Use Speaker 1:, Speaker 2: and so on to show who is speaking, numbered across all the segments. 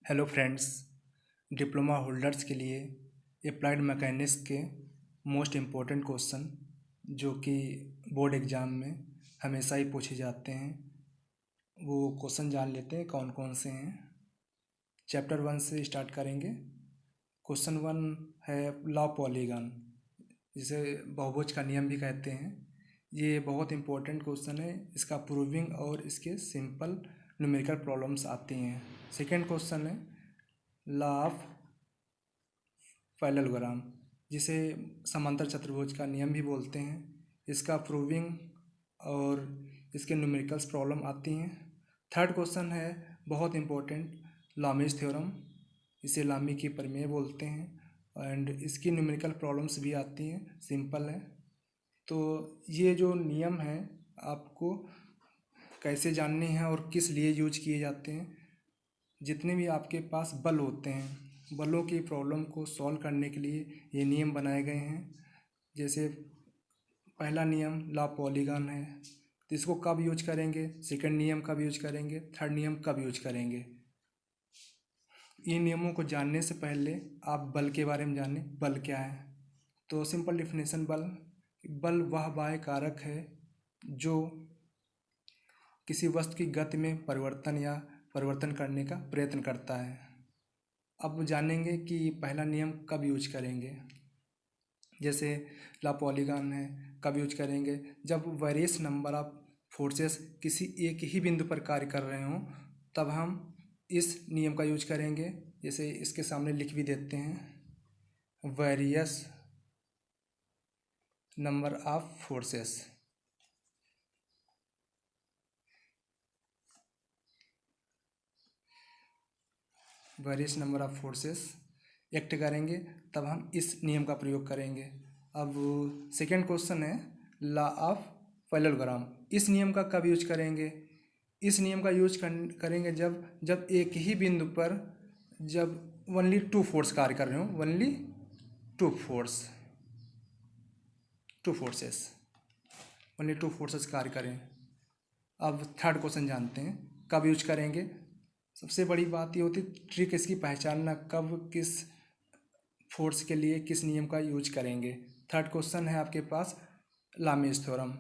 Speaker 1: Hello friends, diploma holders के लिए applied mechanics के मोस्ट इम्पोर्टेंट क्वेश्चन जो कि बोर्ड एग्ज़ाम में हमेशा ही पूछे जाते हैं, वो क्वेश्चन जान लेते हैं कौन कौन से हैं। चैप्टर 1 से स्टार्ट करेंगे। क्वेश्चन 1 है लॉ पॉलीगन, जिसे बहुभुज का नियम भी कहते हैं। ये बहुत इंपॉर्टेंट क्वेश्चन है। इसका प्रूविंग और इसके सिंपल न्यूमेरिकल प्रॉब्लम्स आती हैं। सेकेंड क्वेश्चन है लॉ ऑफ पैरेललोग्राम, जिसे समांतर चतुर्भुज का नियम भी बोलते हैं। इसका प्रूविंग और इसके न्यूमेरिकल्स प्रॉब्लम आती हैं। थर्ड क्वेश्चन है बहुत इंपॉर्टेंट लामीज थ्योरम, इसे लामी की प्रमेय बोलते हैं एंड इसकी न्यूमेरिकल प्रॉब्लम्स भी आती हैं, सिंपल है। तो ये जो नियम है आपको कैसे जानने हैं और किस लिए यूज किए जाते हैं। जितने भी आपके पास बल होते हैं, बलों की प्रॉब्लम को सॉल्व करने के लिए ये नियम बनाए गए हैं। जैसे पहला नियम लॉ पॉलीगन है, तो इसको कब यूज करेंगे, सेकंड नियम कब यूज करेंगे, थर्ड नियम कब यूज करेंगे। इन नियमों को जानने से पहले आप बल के बारे में जानें, बल क्या है। तो सिंपल डिफिनेशन बल वह बाह्य कारक है जो किसी वस्तु की गति में परिवर्तन करने का प्रयत्न करता है। अब जानेंगे कि पहला नियम कब यूज करेंगे। जैसे लॉ पॉलीगन है, कब यूज करेंगे, जब वेरियस नंबर ऑफ फोर्सेस किसी एक ही बिंदु पर कार्य कर रहे हों, तब हम इस नियम का यूज करेंगे। जैसे इसके सामने लिख भी देते हैं, various number of forces. Various number of forces act करेंगे, तब हम इस नियम का प्रयोग करेंगे। अब सेकेंड क्वेश्चन है लॉ ऑफ पैरेललोग्राम। इस नियम का कब यूज करेंगे। इस नियम का यूज करेंगे जब एक ही बिंदु पर जब ओनली टू फोर्स कार्य कर रहे हो, only two forces only two forces कार्य करें। अब थर्ड क्वेश्चन जानते हैं कब यूज करेंगे। सबसे बड़ी बात ये होती है ट्रिक इसकी पहचानना, कब किस फोर्स के लिए किस नियम का यूज करेंगे। थर्ड क्वेश्चन है आपके पास लामीज थ्योरम।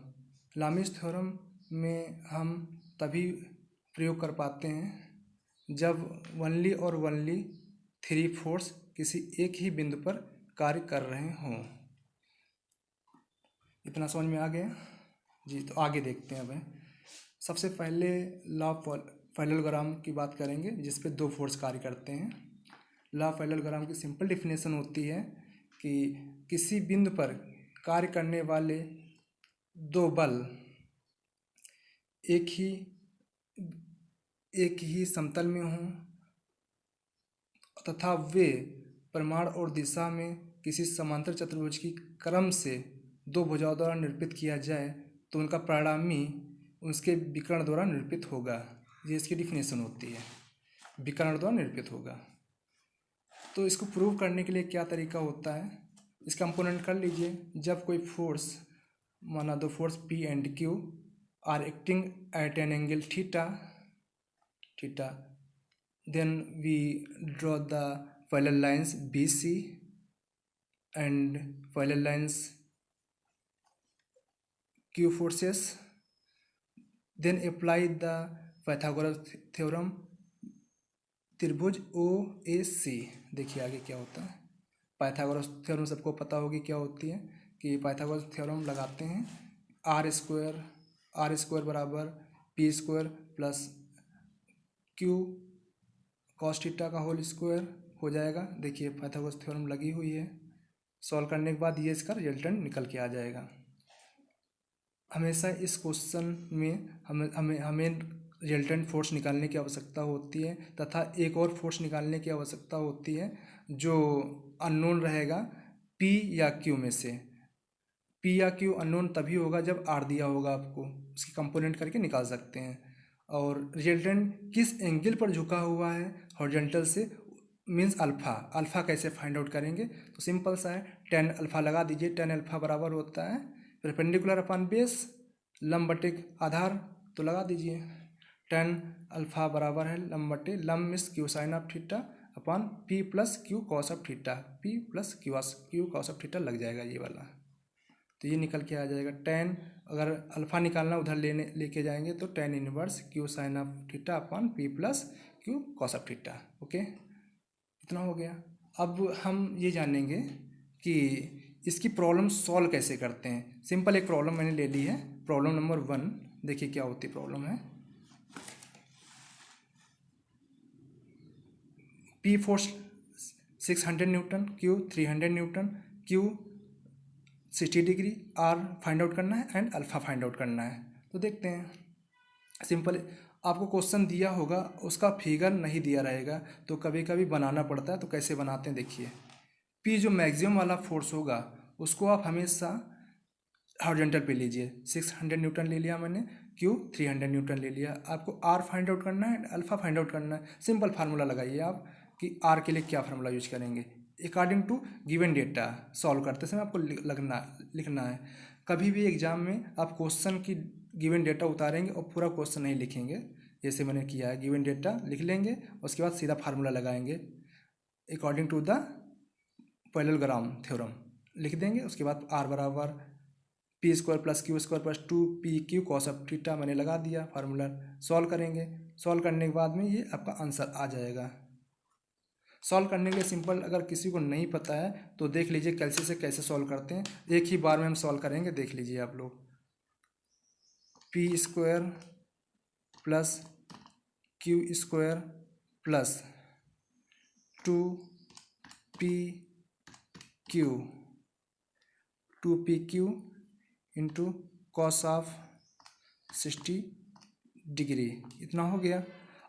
Speaker 1: लामीज थ्योरम में हम तभी प्रयोग कर पाते हैं जब ओनली और ओनली थ्री फोर्स किसी एक ही बिंदु पर कार्य कर रहे हों। इतना समझ में आ गया जी। तो आगे देखते हैं। अब सबसे पहले लॉ पैरेललोग्राम की बात करेंगे, जिस पे दो फोर्स कार्य करते हैं। लॉ पैरेललोग्राम की सिंपल डिफिनेशन होती है कि किसी बिंदु पर कार्य करने वाले दो बल एक ही समतल में हों तथा वे परिमाण और दिशा में किसी समांतर चतुर्भुज की क्रम से दो भुजाओं द्वारा निरूपित किया जाए, तो उनका परिणामी उसके विकर्ण द्वारा निरूपित होगा। ये इसकी डिफिनेशन होती है, विकर्ण द्वारा निरूपित होगा। तो इसको प्रूव करने के लिए क्या तरीका होता है, इसका कंपोनेंट कर लीजिए। जब कोई फोर्स, माना दो force P and Q are acting at an angle theta, then we draw the parallel lines BC and parallel lines Q forces, then apply the Pythagoras theorem त्रिभुज OAC। देखिए आगे क्या होता है। पाइथागोरस थ्योरम सबको पता होगी क्या होती है, कि पाइथागोरस थ्योरम लगाते हैं आर स्क्वायर बराबर P square plus Q cos theta का होल स्क्वायर हो जाएगा। देखिए पाइथागोरस थ्योरम लगी हुई है। सॉल्व करने के बाद ये इसका रिजल्टेंट निकल के आ जाएगा। हमेशा इस क्वेश्चन में हमें रिजल्टेंट फोर्स निकालने की आवश्यकता होती है तथा एक और फोर्स निकालने की आवश्यकता होती है जो अननोन रहेगा P या Q में से। P या Q अननोन तभी होगा जब R दिया होगा, आपको उसकी कंपोनेंट करके निकाल सकते हैं। और रिजल्टेंट किस एंगल पर झुका हुआ है हॉरिजॉन्टल से, मीन्स अल्फ़ा कैसे फाइंड आउट करेंगे। तो सिंपल सा है, tan अल्फ़ा लगा दीजिए। tan अल्फ़ा बराबर होता है परपेंडिकुलर अपॉन बेस, लंब बटे आधार, तो लगा दीजिए टेन अल्फ़ा बराबर है लम बटे लम मिस Q sine of theta upon P plus Q cos of theta, P plus Q cos of theta लग जाएगा ये वाला। तो ये निकल के आ जाएगा टेन, अगर अल्फ़ा निकालना उधर लेके जाएंगे तो tan inverse Q sine of theta upon P plus Q cos of theta. Okay, इतना हो गया। अब हम ये जानेंगे कि इसकी प्रॉब्लम सॉल्व कैसे करते हैं। सिंपल एक प्रॉब्लम मैंने ले ली है, प्रॉब्लम नंबर 1। देखिए क्या होती प्रॉब्लम है। P force 600 newton, Q 300 newton, Q 60 degree, R find out करना है एंड अल्फ़ा फाइंड आउट करना है। तो देखते हैं। सिंपल आपको क्वेश्चन दिया होगा, उसका फिगर नहीं दिया रहेगा तो कभी कभी बनाना पड़ता है। तो कैसे बनाते हैं देखिए। पी जो मैक्सिमम वाला फोर्स होगा उसको आप हमेशा हॉरिजॉन्टल पे लीजिए। 600 न्यूटन ले लिया मैंने, क्यू 300 न्यूटन ले लिया। आपको आर फाइंड आउट करना है, अल्फ़ा फाइंड आउट करना है। सिंपल फार्मूला लगाइए आप कि आर के लिए क्या फार्मूला यूज करेंगे according to given data. Solve करते समय आपको लिखना है। कभी भी एग्जाम में आप क्वेश्चन की गिवन डेटा उतारेंगे और पूरा क्वेश्चन नहीं लिखेंगे, जैसे मैंने किया है। गिवन डेटा लिख लेंगे, उसके बाद सीधा फार्मूला लगाएंगे according to the parallelogram theorem लिख देंगे। उसके बाद आर बराबर P square plus Q square plus 2pq cos of theta मैंने लगा दिया। फार्मूला सॉल्व करेंगे। सॉल्व करने के बाद में ये आपका आंसर आ जाएगा। सॉल्व करने के लिए सिंपल, अगर किसी को नहीं पता है तो देख लीजिए कैलसी से कैसे सॉल्व करते हैं। एक ही बार में हम सॉल्व करेंगे, देख लीजिए आप लोग। P square plus Q square plus 2pq into cos of 60 degree, इतना हो गया।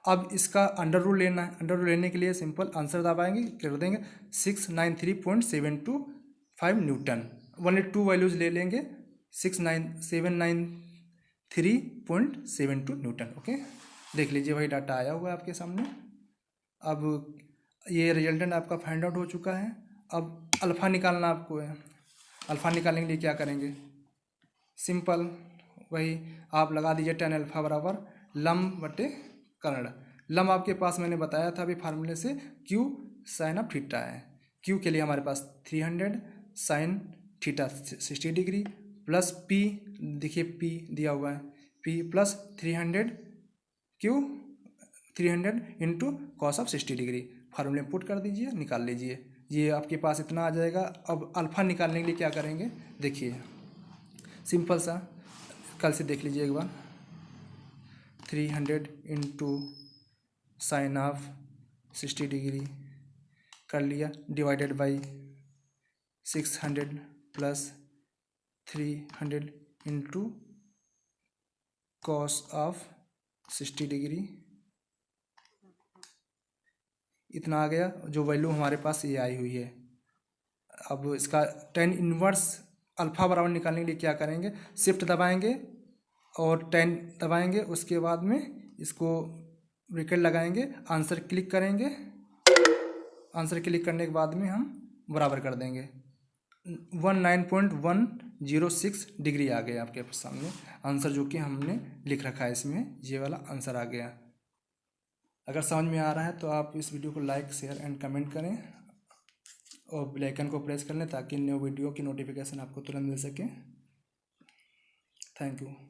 Speaker 1: अब इसका अंडर रूल लेना है। अंडर रूल लेने के लिए सिंपल आंसर दबाएंगे, कर देंगे 693.725 न्यूटन। ओनली 2 वैल्यूज ले लेंगे, 793.72 न्यूटन। ओके, देख लीजिए वही डाटा आया हुआ है आपके सामने। अब ये रिजल्टेंट आपका फाइंड आउट हो चुका है। अब अल्फ़ा निकालना आपको है। अल्फ़ा निकालने के लिए क्या करेंगे, सिंपल वही आप लगा दीजिए। टेन अल्फ़ा बराबर लम बटे कर्ण। लम आपके पास मैंने बताया था अभी फार्मूले से क्यू साइन ऑफ थीटा है। क्यू के लिए हमारे पास 300 sine theta 60 degree plus P, देखिए पी दिया हुआ है, P plus 300 Q 300 into cos of 60 degree. फार्मूले पुट कर दीजिए, निकाल लीजिए। ये आपके पास इतना आ जाएगा। अब अल्फ़ा निकालने के लिए क्या करेंगे देखिए, सिंपल सा कल से देख लीजिए एक बार। 300 इंटू साइन ऑफ 60 डिग्री कर लिया, divided by 600 plus 300 into cos of 60 degree, इतना आ गया। जो वैल्यू हमारे पास ये आई हुई है। अब इसका टेन इनवर्स अल्फ़ा बराबर निकालने के लिए क्या करेंगे, शिफ्ट दबाएंगे और 10 दबाएंगे। उसके बाद में इसको ब्रैकेट लगाएंगे, आंसर क्लिक करेंगे। आंसर क्लिक करने के बाद में हम बराबर कर देंगे। 19.106 डिग्री आ गया आपके सामने आंसर, जो कि हमने लिख रखा है इसमें। ये वाला आंसर आ गया। अगर समझ में आ रहा है तो आप इस वीडियो को लाइक शेयर एंड कमेंट करें और बेल आइकन को प्रेस कर लें ताकि न्यू वीडियो की नोटिफिकेशन आपको तुरंत मिल सके। Thank you.